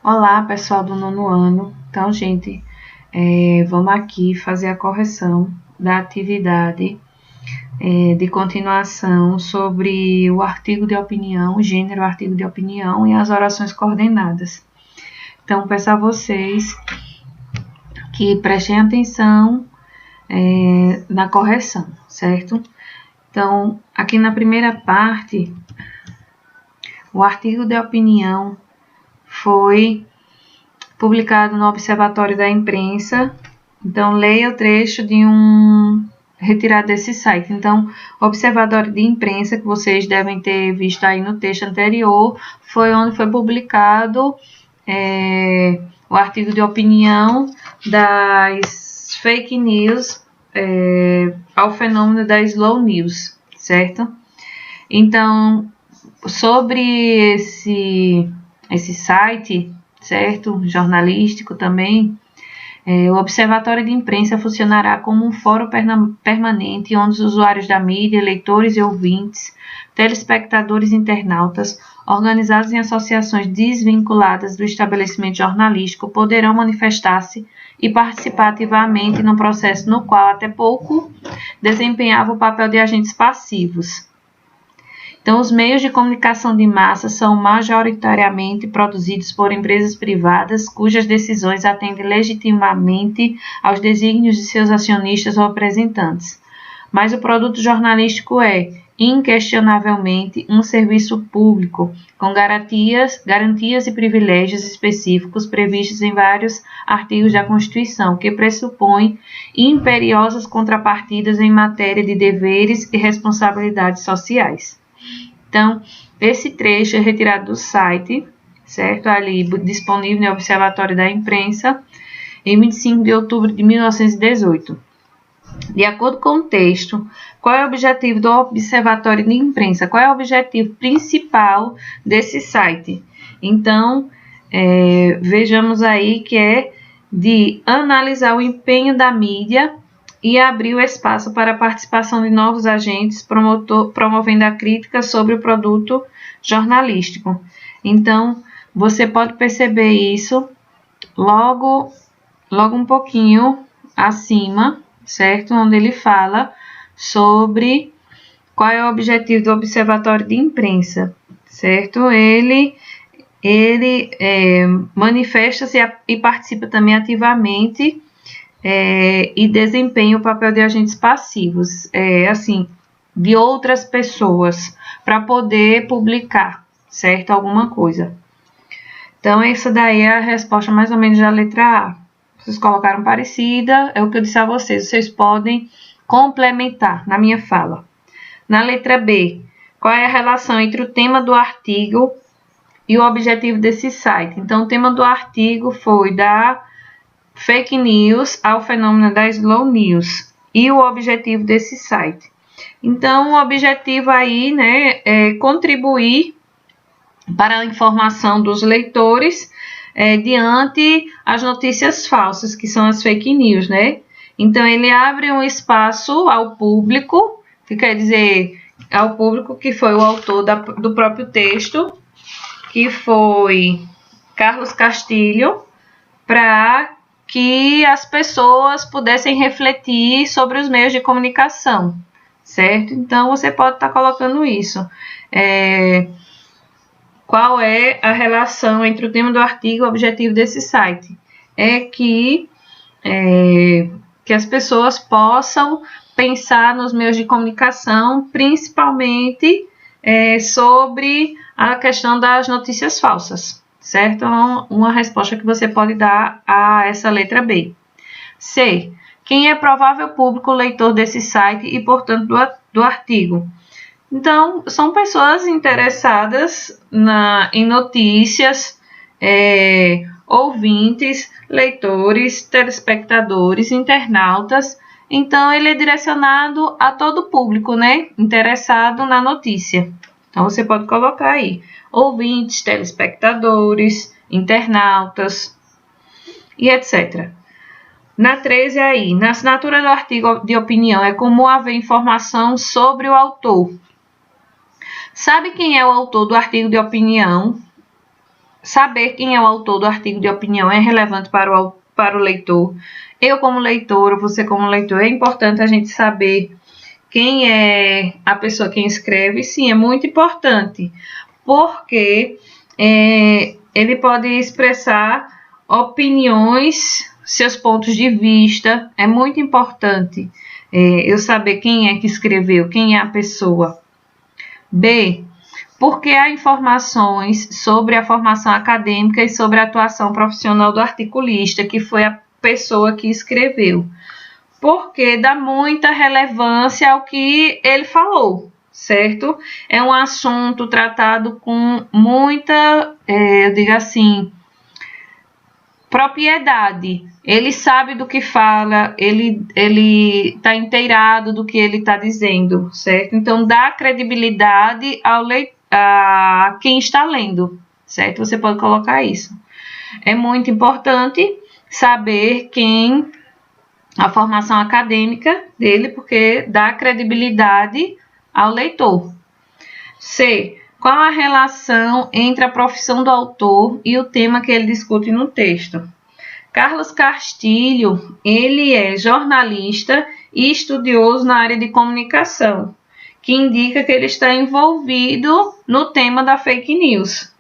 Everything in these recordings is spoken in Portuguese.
Olá, pessoal do nono ano. Então, gente, vamos aqui fazer a correção da atividade de continuação sobre o artigo de opinião, o gênero artigo de opinião e as orações coordenadas. Então, peço a vocês que prestem atenção na correção, certo? Então, aqui na primeira parte, o artigo de opinião foi publicado no Observatório da Imprensa. Então, leia o trecho retirado desse site. Então, o Observatório de Imprensa, que vocês devem ter visto aí no texto anterior, foi onde foi publicado o artigo de opinião das fake news ao fenômeno da slow news, certo? Então, sobre esse site, certo? Jornalístico também, o Observatório de Imprensa funcionará como um fórum permanente onde os usuários da mídia, leitores e ouvintes, telespectadores e internautas, organizados em associações desvinculadas do estabelecimento jornalístico, poderão manifestar-se e participar ativamente no processo no qual, até pouco, desempenhava o papel de agentes passivos. Então, os meios de comunicação de massa são majoritariamente produzidos por empresas privadas, cujas decisões atendem legitimamente aos desígnios de seus acionistas ou representantes. Mas o produto jornalístico é, inquestionavelmente, um serviço público, com garantias e privilégios específicos previstos em vários artigos da Constituição, que pressupõem imperiosas contrapartidas em matéria de deveres e responsabilidades sociais. Então, esse trecho é retirado do site, certo? Ali disponível no Observatório da Imprensa, em 25 de outubro de 1918. De acordo com o texto, qual é o objetivo do Observatório de Imprensa? Qual é o objetivo principal desse site? Então, vejamos aí que é de analisar o empenho da mídia e abrir o espaço para a participação de novos agentes, promovendo a crítica sobre o produto jornalístico. Então, você pode perceber isso logo um pouquinho acima, certo? Onde ele fala sobre qual é o objetivo do Observatório de Imprensa, certo? Ele manifesta-se e participa também ativamente e desempenha o papel de agentes passivos, de outras pessoas, para poder publicar, certo? Alguma coisa. Então, essa daí é a resposta mais ou menos da letra A. Vocês colocaram parecida, é o que eu disse a vocês. Vocês podem complementar na minha fala. Na letra B, qual é a relação entre o tema do artigo e o objetivo desse site? Então, o tema do artigo foi da fake news ao fenômeno da slow news e o objetivo desse site. Então, o objetivo aí, né, é contribuir para a informação dos leitores diante as notícias falsas, que são as fake news, né? Então, ele abre um espaço ao público, que quer dizer, ao público que foi o autor do próprio texto, que foi Carlos Castilho, para que as pessoas pudessem refletir sobre os meios de comunicação, certo? Então, você pode estar colocando isso. Qual é a relação entre o tema do artigo e o objetivo desse site? É que as pessoas possam pensar nos meios de comunicação, principalmente sobre a questão das notícias falsas, certo? Uma resposta que você pode dar a essa letra B. C. Quem é provável público leitor desse site e, portanto, do artigo? Então, são pessoas interessadas em notícias, ouvintes, leitores, telespectadores, internautas. Então, ele é direcionado a todo público, né? Interessado na notícia. Então, você pode colocar aí ouvintes, telespectadores, internautas e etc. Na 13 aí, na assinatura do artigo de opinião é comum haver informação sobre o autor. Sabe quem é o autor do artigo de opinião? saber quem é o autor do artigo de opinião é relevante para o leitor. Eu como leitora, você como leitor, é importante a gente saber quem é a pessoa que escreve. Sim, é muito importante, porque ele pode expressar opiniões, seus pontos de vista. É muito importante eu saber quem é que escreveu, quem é a pessoa. B, porque há informações sobre a formação acadêmica e sobre a atuação profissional do articulista, que foi a pessoa que escreveu. Porque dá muita relevância ao que ele falou, certo? É um assunto tratado com muita, eu digo assim, propriedade. Ele sabe do que fala, ele está inteirado do que ele está dizendo, certo? Então, dá credibilidade a quem está lendo, certo? Você pode colocar isso. É muito importante saber a formação acadêmica dele, porque dá credibilidade ao leitor. C, qual a relação entre a profissão do autor e o tema que ele discute no texto? Carlos Castilho, ele é jornalista e estudioso na área de comunicação, que indica que ele está envolvido no tema da fake news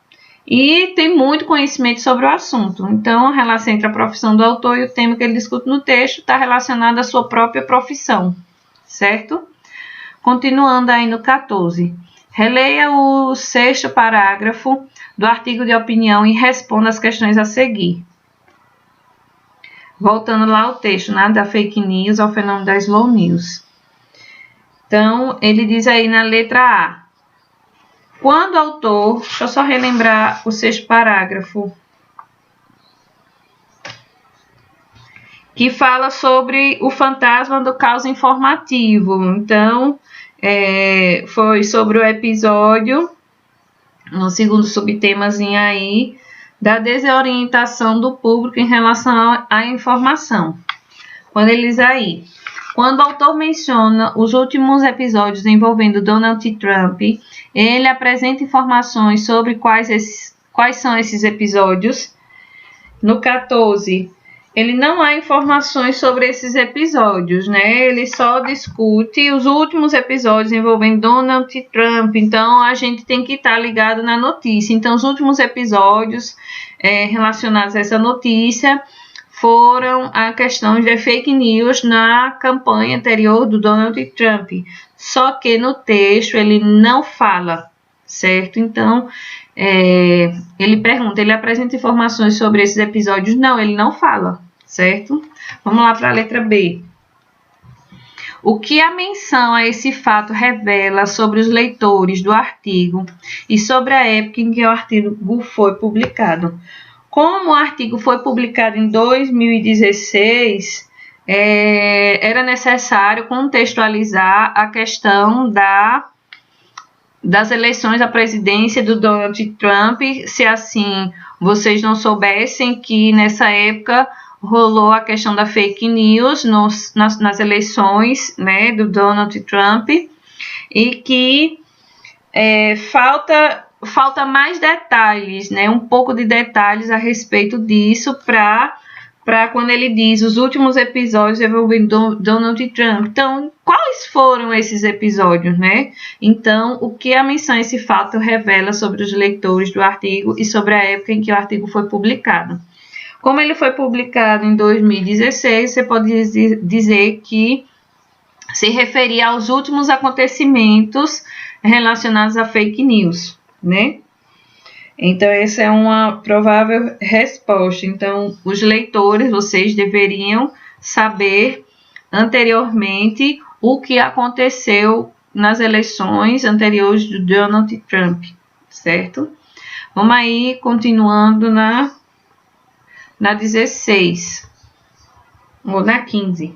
e tem muito conhecimento sobre o assunto. Então, a relação entre a profissão do autor e o tema que ele discute no texto está relacionada à sua própria profissão, certo? Continuando aí no 14. Releia o 6º parágrafo do artigo de opinião e responda as questões a seguir. Voltando lá ao texto, né, da fake news ao fenômeno da slow news. Então, ele diz aí na letra A. Quando o autor... Deixa eu só relembrar o 6º parágrafo. Que fala sobre o fantasma do caos informativo. Então, foi sobre o episódio, no segundo subtemazinho aí, da desorientação do público em relação à informação. Quando ele diz aí, quando o autor menciona os últimos episódios envolvendo Donald Trump, ele apresenta informações sobre quais são esses episódios. No 14, ele não há informações sobre esses episódios, né? Ele só discute os últimos episódios envolvendo Donald Trump. Então, a gente tem que estar ligado na notícia. Então, os últimos episódios relacionados a essa notícia foram a questão de fake news na campanha anterior do Donald Trump. Só que no texto ele não fala, certo? Então, ele pergunta, ele apresenta informações sobre esses episódios? Não, ele não fala, certo? Vamos lá para a letra B. O que a menção a esse fato revela sobre os leitores do artigo e sobre a época em que o artigo foi publicado? Como o artigo foi publicado em 2016, era necessário contextualizar a questão das eleições à presidência do Donald Trump, se assim vocês não soubessem que nessa época rolou a questão da fake news nas eleições, né, do Donald Trump, e que falta mais detalhes, né, um pouco de detalhes a respeito disso para quando ele diz os últimos episódios envolvendo Donald Trump. Então, quais foram esses episódios, né? Então, o que a menção a esse fato revela sobre os leitores do artigo e sobre a época em que o artigo foi publicado? Como ele foi publicado em 2016, você pode dizer que se referia aos últimos acontecimentos relacionados a fake news, né? Então, essa é uma provável resposta. Então, os leitores, vocês deveriam saber anteriormente o que aconteceu nas eleições anteriores do Donald Trump, certo? Vamos aí, continuando na 16, ou na 15.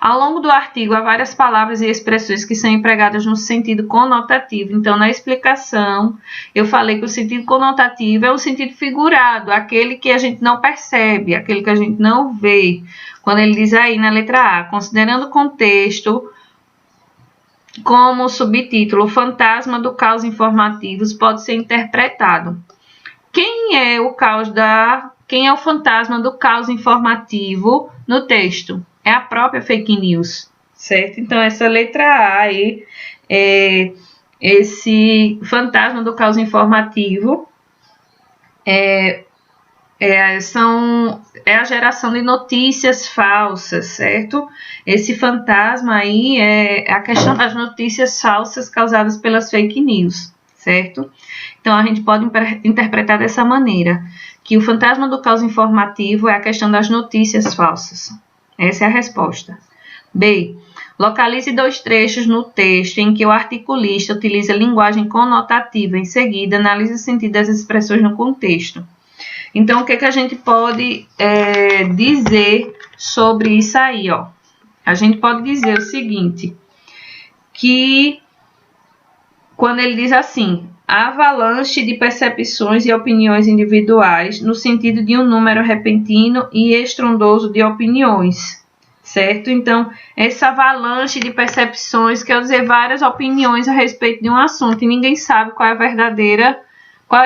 Ao longo do artigo, há várias palavras e expressões que são empregadas no sentido conotativo. Então, na explicação, eu falei que o sentido conotativo é o sentido figurado, aquele que a gente não percebe, aquele que a gente não vê. Quando ele diz aí na letra A, considerando o contexto, como subtítulo, o fantasma do caos informativos pode ser interpretado. Quem é o fantasma do caos informativo no texto? É a própria fake news, certo? Então, essa letra A aí é esse fantasma do caos informativo é a geração de notícias falsas, certo? Esse fantasma aí é a questão das notícias falsas causadas pelas fake news, certo? Então, a gente pode interpretar dessa maneira, que o fantasma do caos informativo é a questão das notícias falsas. Essa é a resposta. B. Localize 2 trechos no texto em que o articulista utiliza linguagem conotativa. Em seguida, analise o sentido das expressões no contexto. Então, o que a gente pode dizer sobre isso aí, ó? A gente pode dizer o seguinte, que quando ele diz assim, a avalanche de percepções e opiniões individuais no sentido de um número repentino e estrondoso de opiniões, certo? Então, essa avalanche de percepções quer dizer várias opiniões a respeito de um assunto e ninguém sabe qual é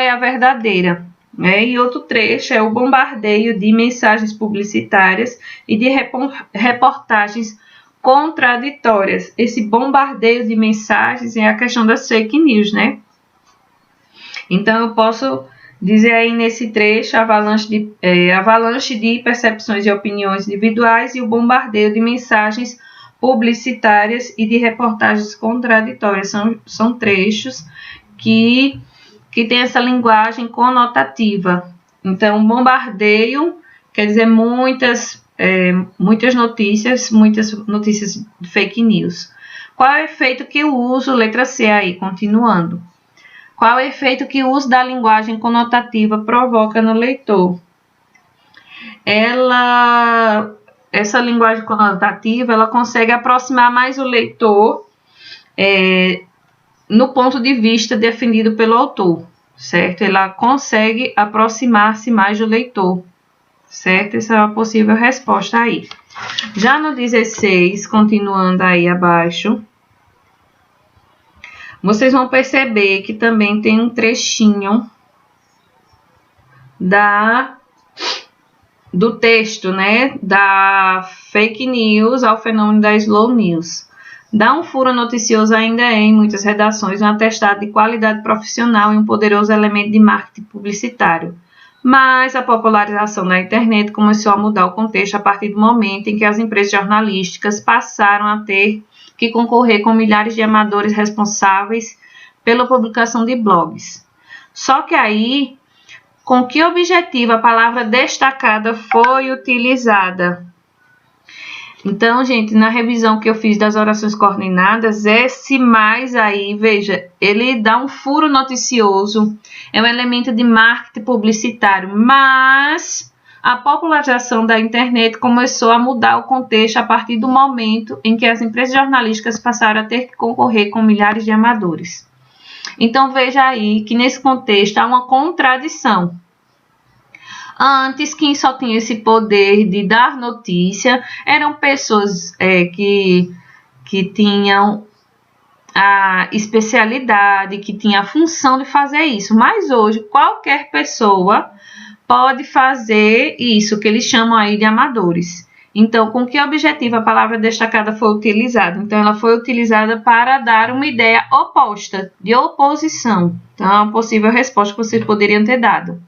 a verdadeira. E outro trecho é o bombardeio de mensagens publicitárias e de reportagens contraditórias. Esse bombardeio de mensagens é a questão das fake news, né? Então, eu posso dizer aí nesse trecho a avalanche de percepções e opiniões individuais e o bombardeio de mensagens publicitárias e de reportagens contraditórias. São trechos que tem essa linguagem conotativa. Então, bombardeio quer dizer muitas notícias de fake news. Qual é o efeito que o uso, letra C aí, continuando. Qual é o efeito que o uso da linguagem conotativa provoca no leitor? Essa linguagem conotativa, ela consegue aproximar mais o leitor no ponto de vista definido pelo autor, certo? Ela consegue aproximar-se mais do leitor, certo? Essa é uma possível resposta aí. Já no 16, continuando aí abaixo, vocês vão perceber que também tem um trechinho do texto, né? Da fake news ao fenômeno da slow news. Dar um furo noticioso ainda é, em muitas redações, um atestado de qualidade profissional e um poderoso elemento de marketing publicitário. Mas a popularização da internet começou a mudar o contexto a partir do momento em que as empresas jornalísticas passaram a ter que concorrer com milhares de amadores responsáveis pela publicação de blogs. Só que aí, com que objetivo a palavra destacada foi utilizada? Então, gente, na revisão que eu fiz das orações coordenadas, esse mais aí, veja, ele dá um furo noticioso, é um elemento de marketing publicitário, mas a popularização da internet começou a mudar o contexto a partir do momento em que as empresas jornalísticas passaram a ter que concorrer com milhares de amadores. Então, veja aí que nesse contexto há uma contradição. Antes, quem só tinha esse poder de dar notícia eram pessoas que tinham a especialidade, que tinham a função de fazer isso. Mas hoje, qualquer pessoa pode fazer isso, que eles chamam aí de amadores. Então, com que objetivo a palavra destacada foi utilizada? Então, ela foi utilizada para dar uma ideia oposta, de oposição. Então, é uma possível resposta que vocês poderiam ter dado.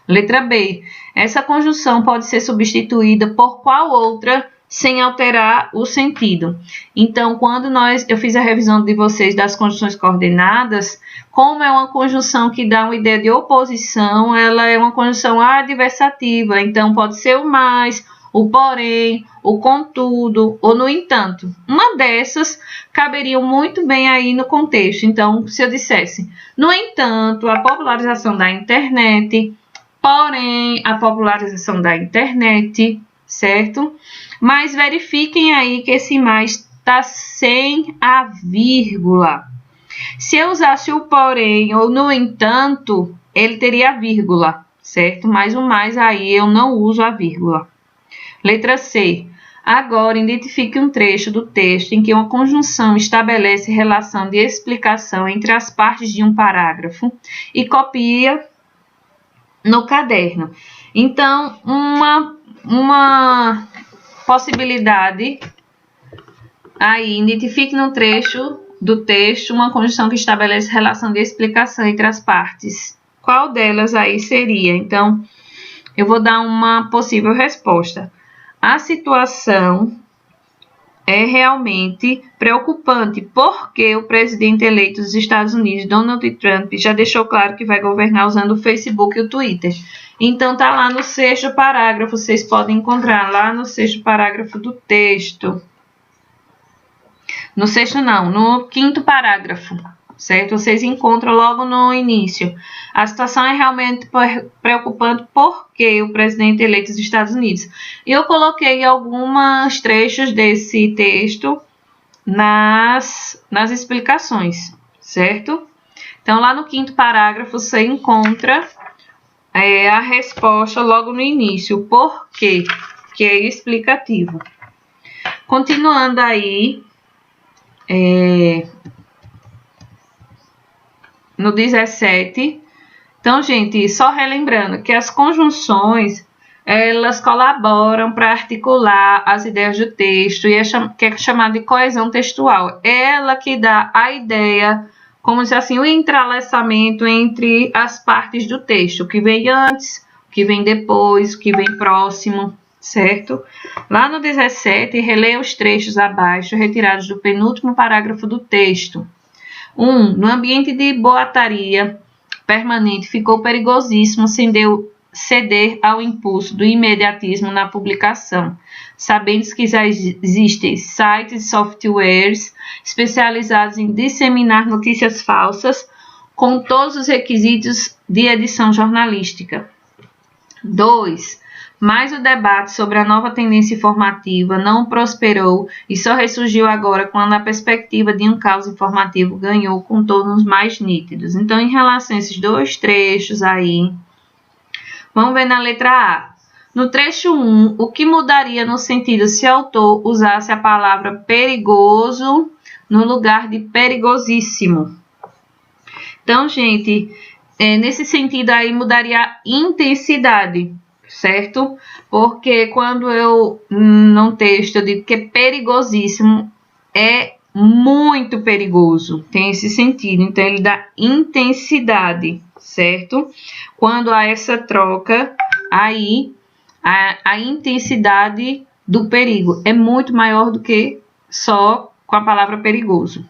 Letra B. Essa conjunção pode ser substituída por qual outra sem alterar o sentido? Então, quando eu fiz a revisão de vocês das conjunções coordenadas, como é uma conjunção que dá uma ideia de oposição, ela é uma conjunção adversativa. Então, pode ser o mais, o porém, o contudo ou no entanto. Uma dessas caberia muito bem aí no contexto. Então, se eu dissesse, no entanto, a popularização da internet, porém, a popularização da internet, certo? Mas verifiquem aí que esse mais está sem a vírgula. Se eu usasse o porém ou no entanto, ele teria a vírgula, certo? Mas o mais aí eu não uso a vírgula. Letra C. Agora, identifique um trecho do texto em que uma conjunção estabelece relação de explicação entre as partes de um parágrafo e copie no caderno. Então, uma possibilidade aí, identifique no trecho do texto uma conjunção que estabelece relação de explicação entre as partes. Qual delas aí seria? Então, eu vou dar uma possível resposta. A situação é realmente preocupante, porque o presidente eleito dos Estados Unidos, Donald Trump, já deixou claro que vai governar usando o Facebook e o Twitter. Então, tá lá no 6º parágrafo, vocês podem encontrar lá no 6º parágrafo do texto. No 6º não, no 5º parágrafo, certo? Vocês encontram logo no início. A situação é realmente preocupante porque o presidente eleito dos Estados Unidos. Eu coloquei alguns trechos desse texto nas explicações, certo? Então, lá no 5º parágrafo, você encontra a resposta logo no início, o porquê, que é explicativo. Continuando aí, no 17. Então, gente, só relembrando que as conjunções, elas colaboram para articular as ideias do texto, e que é chamada de coesão textual. Ela que dá a ideia, como se assim, o entrelaçamento entre as partes do texto, o que vem antes, o que vem depois, o que vem próximo, certo? Lá no 17, releia os trechos abaixo, retirados do penúltimo parágrafo do texto. 1. No ambiente de boataria permanente, ficou perigosíssimo ceder ao impulso do imediatismo na publicação, sabendo que já existem sites e softwares especializados em disseminar notícias falsas com todos os requisitos de edição jornalística. 2. Mas o debate sobre a nova tendência informativa não prosperou e só ressurgiu agora quando a perspectiva de um caos informativo ganhou contornos mais nítidos. Então, em relação a esses dois trechos aí, vamos ver na letra A. No trecho 1, o que mudaria no sentido se o autor usasse a palavra perigoso no lugar de perigosíssimo? Então, gente, nesse sentido aí mudaria a intensidade, certo? Porque quando eu, num texto, eu digo que é perigosíssimo, é muito perigoso, tem esse sentido. Então, ele dá intensidade, certo? Quando há essa troca, aí a intensidade do perigo é muito maior do que só com a palavra perigoso,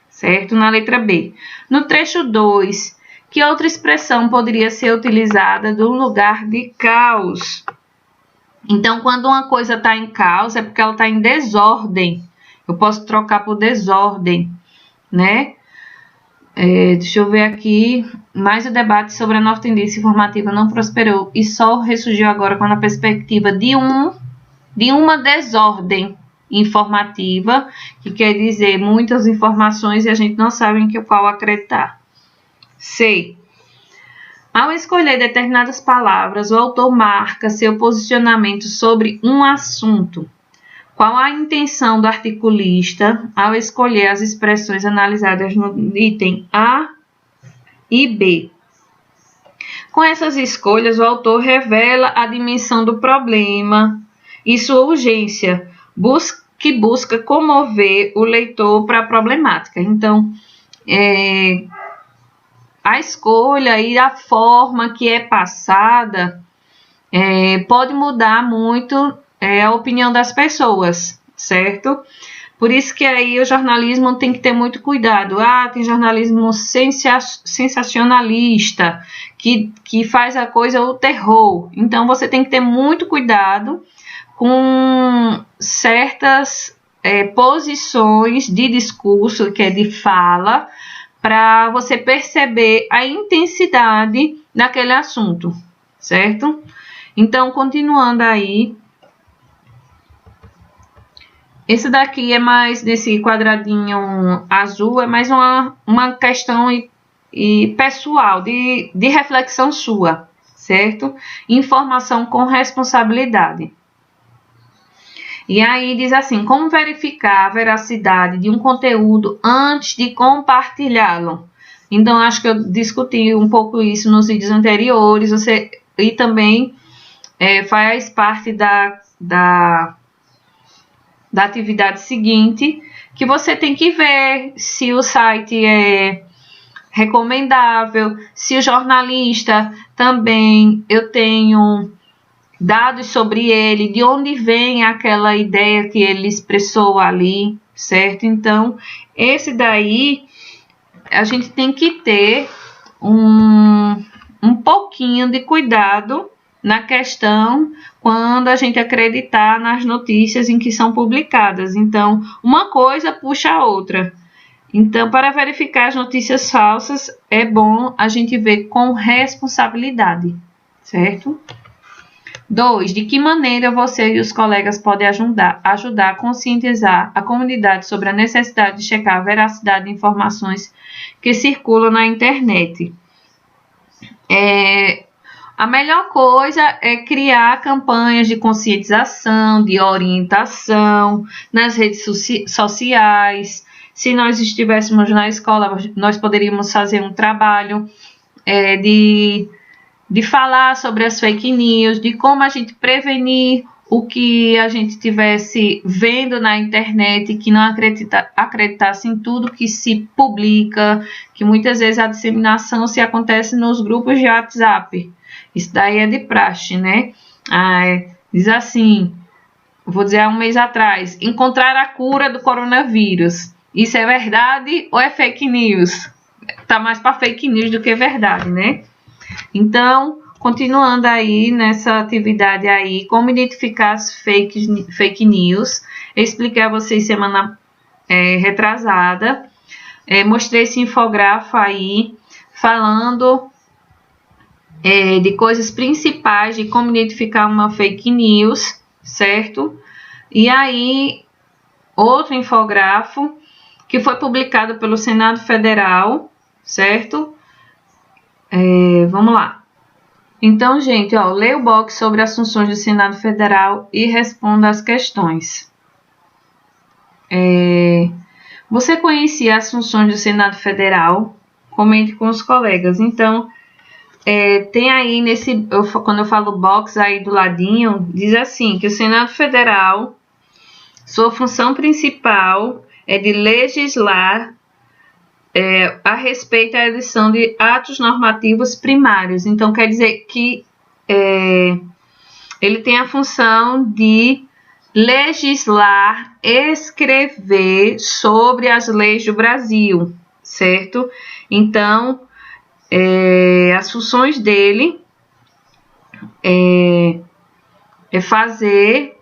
certo? Na letra B. No trecho 2, que outra expressão poderia ser utilizada no lugar de caos? Então, quando uma coisa está em caos, é porque ela está em desordem. Eu posso trocar por desordem, né? Deixa eu ver aqui. Mas o debate sobre a nova tendência informativa não prosperou e só ressurgiu agora quando a perspectiva de uma desordem informativa, que quer dizer muitas informações e a gente não sabe em qual acreditar. C. Ao escolher determinadas palavras, o autor marca seu posicionamento sobre um assunto. Qual a intenção do articulista ao escolher as expressões analisadas no item A e B? Com essas escolhas, o autor revela a dimensão do problema e sua urgência, que busca comover o leitor para a problemática. Então, a escolha e a forma que é passada pode mudar muito a opinião das pessoas, certo? Por isso que aí o jornalismo tem que ter muito cuidado. Tem jornalismo sensacionalista, que faz a coisa o terror. Então, você tem que ter muito cuidado com certas posições de discurso, que é de fala, para você perceber a intensidade daquele assunto, certo? Então, continuando aí, esse daqui é mais, nesse quadradinho azul, é mais uma questão pessoal, de reflexão sua, certo? Informação com responsabilidade. E aí diz assim, como verificar a veracidade de um conteúdo antes de compartilhá-lo? Então, acho que eu discuti um pouco isso nos vídeos anteriores. E também faz parte da atividade seguinte, que você tem que ver se o site é recomendável, se o jornalista também, eu tenho dados sobre ele, de onde vem aquela ideia que ele expressou ali, certo? Então, esse daí, a gente tem que ter um pouquinho de cuidado na questão quando a gente acreditar nas notícias em que são publicadas. Então, uma coisa puxa a outra. Então, para verificar as notícias falsas, é bom a gente ver com responsabilidade, certo? 2. De que maneira você e os colegas podem ajudar a conscientizar a comunidade sobre a necessidade de checar a veracidade de informações que circulam na internet? A melhor coisa é criar campanhas de conscientização, de orientação nas redes sociais. Se nós estivéssemos na escola, nós poderíamos fazer um trabalho de falar sobre as fake news, de como a gente prevenir o que a gente estivesse vendo na internet, que não acreditasse em tudo que se publica, que muitas vezes a disseminação se acontece nos grupos de WhatsApp. Isso daí é de praxe, né? Diz assim, vou dizer há um mês atrás, encontrar a cura do coronavírus. Isso é verdade ou é fake news? Tá mais para fake news do que verdade, né? Então, continuando aí nessa atividade aí, como identificar as fake news, eu expliquei a vocês semana retrasada, mostrei esse infográfico aí, falando de coisas principais de como identificar uma fake news, certo? E aí, outro infográfico que foi publicado pelo Senado Federal, certo? Vamos lá. Então, gente, leia o box sobre as funções do Senado Federal e responda as questões. Você conhecia as funções do Senado Federal? Comente com os colegas. Então, tem aí quando eu falo box aí do ladinho, diz assim, que o Senado Federal, sua função principal é de legislar a respeito da edição de atos normativos primários. Então, quer dizer que ele tem a função de legislar, escrever sobre as leis do Brasil, certo? Então, as funções dele é fazer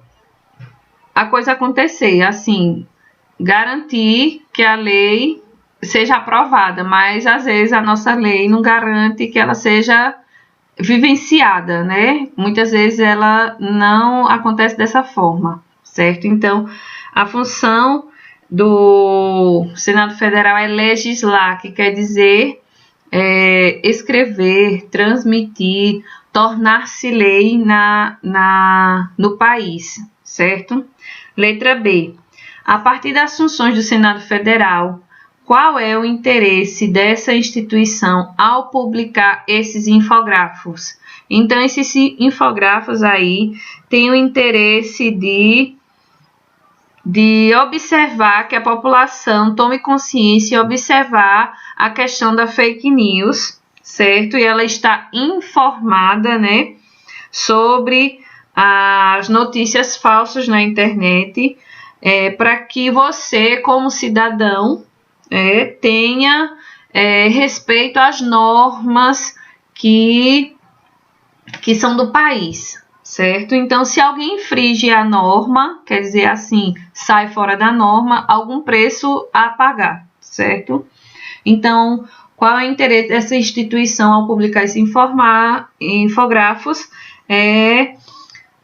a coisa acontecer, assim, garantir que a lei seja aprovada, mas às vezes a nossa lei não garante que ela seja vivenciada, né? Muitas vezes ela não acontece dessa forma, certo? Então, a função do Senado Federal é legislar, que quer dizer escrever, transmitir, tornar-se lei no país, certo? Letra B. A partir das funções do Senado Federal, qual é o interesse dessa instituição ao publicar esses infográficos? Então, esses infográficos aí têm o interesse de observar que a população tome consciência e observar a questão da fake news, certo? E ela está informada, né, sobre as notícias falsas na internet, para que você, como cidadão, tenha respeito às normas que são do país, certo? Então, se alguém infringe a norma, quer dizer assim, sai fora da norma, algum preço a pagar, certo? Então, qual é o interesse dessa instituição ao publicar esses infográficos?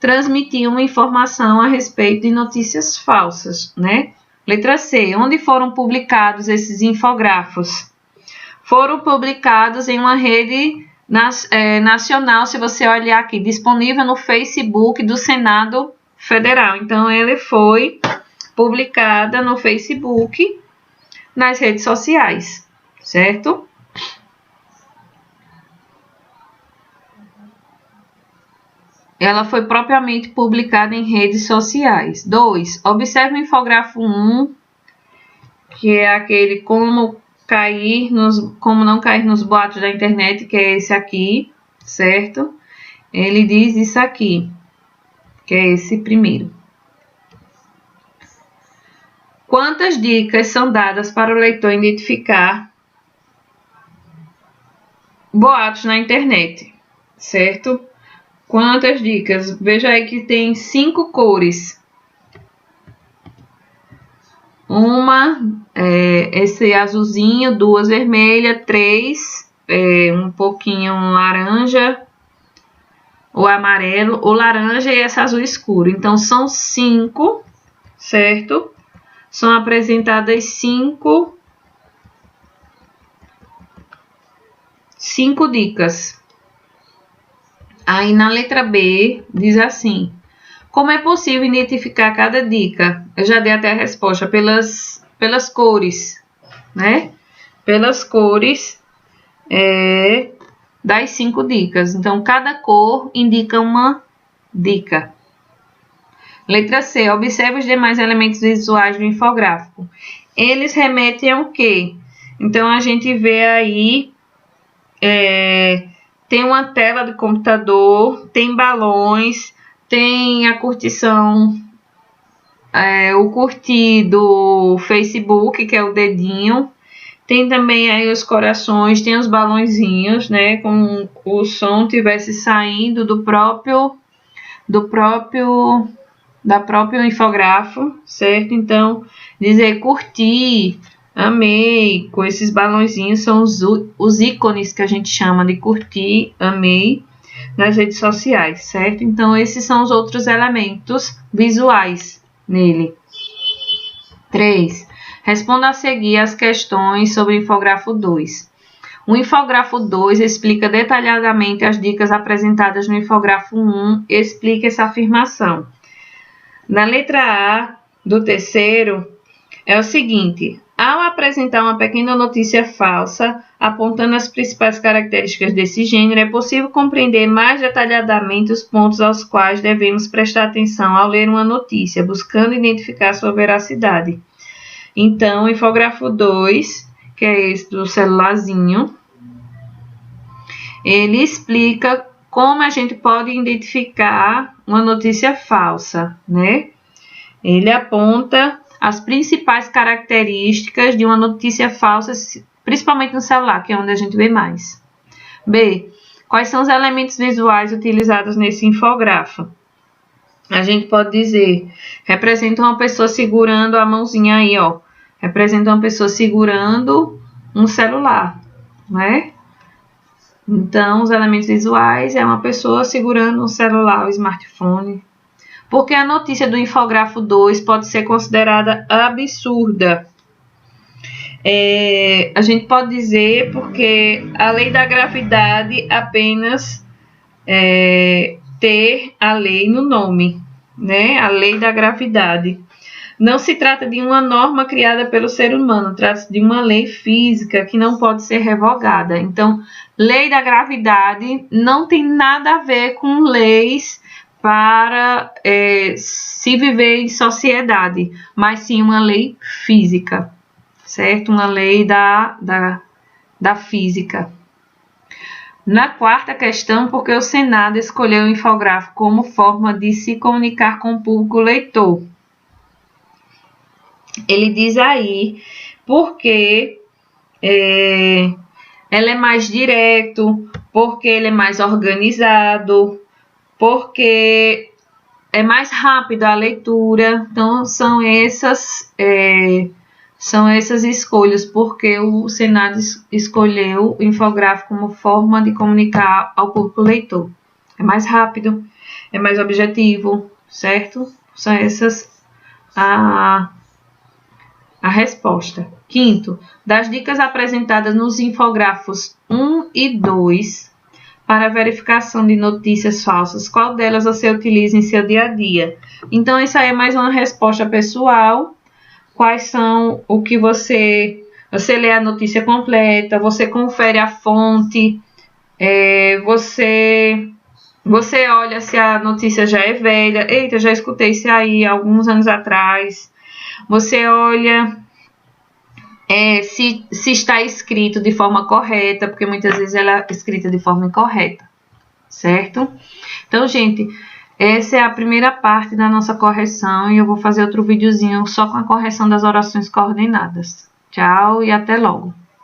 Transmitir uma informação a respeito de notícias falsas, né? Letra C. Onde foram publicados esses infográficos? Foram publicados em uma rede nacional, se você olhar aqui, disponível no Facebook do Senado Federal. Então, ele foi publicada no Facebook, nas redes sociais, certo? ela foi propriamente publicada em redes sociais. 2. Observe o infográfico 1, que é aquele como não cair nos boatos da internet, que é esse aqui, certo? Ele diz isso aqui, que é esse primeiro. Quantas dicas são dadas para o leitor identificar boatos na internet, certo? Quantas dicas? Veja aí que tem 5 cores. Uma, esse azulzinho, 2 vermelhas, 3, um pouquinho laranja, o amarelo, o laranja e esse azul escuro. Então, são 5, certo? São apresentadas 5 dicas. Aí na letra B diz assim: como é possível identificar cada dica? Eu já dei até a resposta pelas cores, né? Pelas cores das 5 dicas. Então, cada cor indica uma dica. Letra C. Observe os demais elementos visuais do infográfico. Eles remetem ao quê? Então, a gente vê aí, tem uma tela de computador, tem balões, tem a curtição, o curtir do Facebook, que é o dedinho. Tem também aí os corações, tem os balãozinhos, né? Como o som tivesse saindo do próprio infográfico, certo? Então, dizer curti, amei, com esses balãozinhos são os ícones que a gente chama de curtir, amei, nas redes sociais, certo? Então, esses são os outros elementos visuais nele. 3. Responda a seguir as questões sobre o infográfico 2. O infográfico 2 explica detalhadamente as dicas apresentadas no infográfico 1. Explique essa afirmação. Na letra A do terceiro, é o seguinte: ao apresentar uma pequena notícia falsa, apontando as principais características desse gênero, é possível compreender mais detalhadamente os pontos aos quais devemos prestar atenção ao ler uma notícia, buscando identificar sua veracidade. Então, o infográfico 2, que é esse do celularzinho, ele explica como a gente pode identificar uma notícia falsa, né? Ele aponta as principais características de uma notícia falsa, principalmente no celular, que é onde a gente vê mais. B. Quais são os elementos visuais utilizados nesse infográfico? A gente pode dizer, representa uma pessoa segurando a mãozinha aí, ó. Representa uma pessoa segurando um celular, né? Então, os elementos visuais é uma pessoa segurando um celular, o smartphone. Porque a notícia do infográfico 2 pode ser considerada absurda. A gente pode dizer porque a lei da gravidade apenas ter a lei no nome, né? A lei da gravidade. Não se trata de uma norma criada pelo ser humano, trata-se de uma lei física que não pode ser revogada. Então, lei da gravidade não tem nada a ver com leis para se viver em sociedade, mas sim uma lei física, certo? Uma lei da física. Na quarta questão, porque o Senado escolheu o infográfico como forma de se comunicar com o público leitor. Ele diz aí porque ela é mais direto, porque ele é mais organizado, porque é mais rápido a leitura. Então, são essas escolhas, porque o Senado escolheu o infográfico como forma de comunicar ao público leitor. É mais rápido, é mais objetivo, certo? São essas a resposta. Quinto, das dicas apresentadas nos infográficos 1 e 2 para verificação de notícias falsas, qual delas você utiliza em seu dia a dia? Então, isso aí é mais uma resposta pessoal. Quais são o que você lê a notícia completa, você confere a fonte, você Você olha se a notícia já é velha. Eita, já escutei isso aí alguns anos atrás. Você olha se está escrito de forma correta, porque muitas vezes ela é escrita de forma incorreta, certo? Então, gente, essa é a primeira parte da nossa correção e eu vou fazer outro videozinho só com a correção das orações coordenadas. Tchau e até logo!